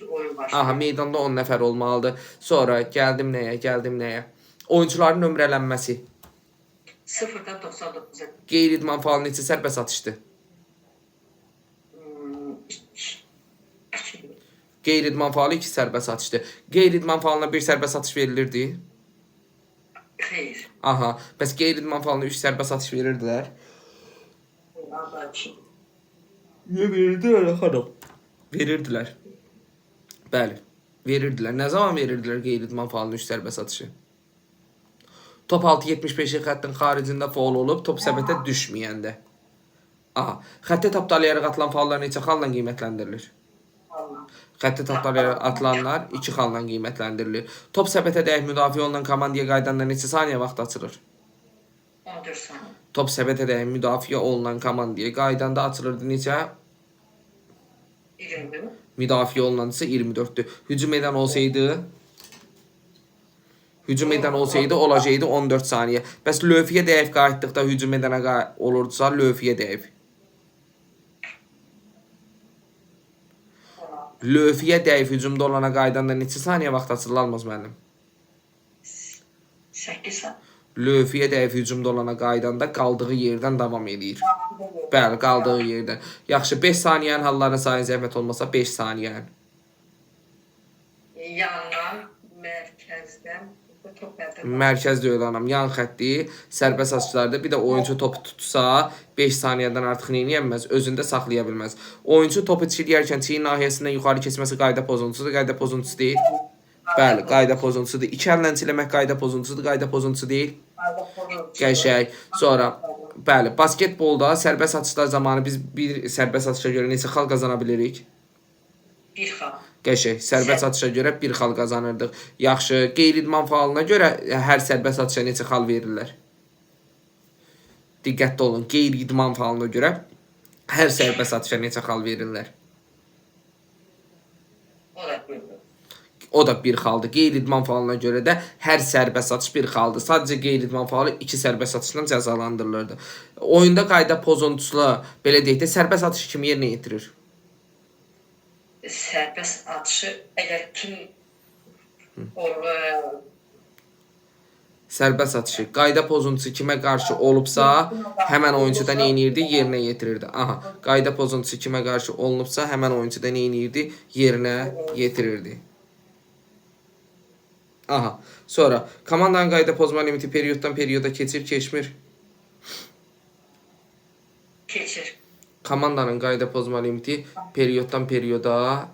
oyun Aha, başlayır. meydanda 10 nəfər olmalıdır. Sonra gəldim nəyə? Oyuncuların nömrələnməsi. 0-dan 99-a. Qeyri-idman faalı neçə sərbəst atışdır? 2. Qeyri-idman faalı 2 sərbəst atışdır. Qeyri-idman faalına 1 sərbəst atış verilirdi. Xeyr. Aha, bəs qeyri-idman faalına 3 sərbəst atış verirdilər. Niyə verirdilər xanım? Verirdilər. Bəli, verirdilər. Nə zaman verirdilər qeyri-idman faalına 3 sərbəst atışı? Top 6.75 xəttin xaricində faul olub, top səbətə düşməyəndə. Aha, xəttə tapdalayaraq atılan faallar neçə xalla qiymətləndirilir? Xəttə tapdalayaraq atılanlar 2 xalla qiymətləndirilir. Top səbətə dəyək müdafiə olunan komandaya qaydanda neçə saniyə vaxt açılır? 14 saniyə. Top səbətə dəyək müdafiə olunan komandaya qaydanda açılırdı neçə? 20. Müdafiə olunanısı 24'dür. Hücum edən olsaydı olacaqdı 14 saniyə. Bəs lövhiyə dəyib qayıtdıqda hücum edənə olurdusa lövhiyə dəyib. Lövhiyə dəyib hücumda olana qaydanda neçə saniyə vaxt açılır Almaz müəllim? 8 saniyə. Lövhiyə dəyib hücumda olana qaydanda qaldığı yerdən davam edir. Bəli, qaldığı yerdən. Yaxşı, 5 saniyənin halların sayı zəhmət olmasa 5 saniyənin. Yandan, mərkəzdən, top əldən. Mərkəzdə öyrənəm. Yan xətti, sərbəst atışlarda bir də oyuncu topu tutsa 5 saniyədən artıq neyniyəməz, özündə saxlaya bilməz. Oyuncu topu çiyləyərkən çiyin nahiyəsindən yuxarı keçməsi qayda pozuntusudur. Qayda pozuntusu deyil. Bəli, qayda pozuntusudur. 2 əllə çiləmək qayda pozuntusudur. Qayda pozuntusu deyil. Qəşəng. Sonra, bəli, basketbolda sərbəst atışlar zamanı biz bir sərbəst atışa görə neçə xal qazana bilirik? 1 xal. Qəşəng. Sərbəst atışa görə 1 xal qazanırdıq. Yaxşı, qeyri-idman faalına görə hər sərbəst atışa neçə xal verirlər? Diqqətli olun. Qeyri-idman faalına görə hər sərbəst atışa neçə xal verirlər? O da 1 xaldır. Qeyri-idman faalına görə də hər sərbəst atış 1 xaldır. Sadəcə qeyri-idman faalı 2 sərbəst atışla cəzalandırılırdı. Oyunda qayda pozuntusla, belə deyək də, sərbəst atış kimi yerinə yetirir? Sərbəst atışı əgər kim Sərbəst atışı qayda pozuntusu kimə qarşı olubsa, həmən oyuncuda nə edirdi? Yerinə yetirirdi. Aha, qayda pozuntusu kimə qarşı olunubsa, həmən oyuncuda nə edirdi? Yerinə yetirirdi. Aha, sonra komandanın qayda pozma limiti perioddan perioda keçir? keçir. Komandanın qayda pozma limiti perioddan perioda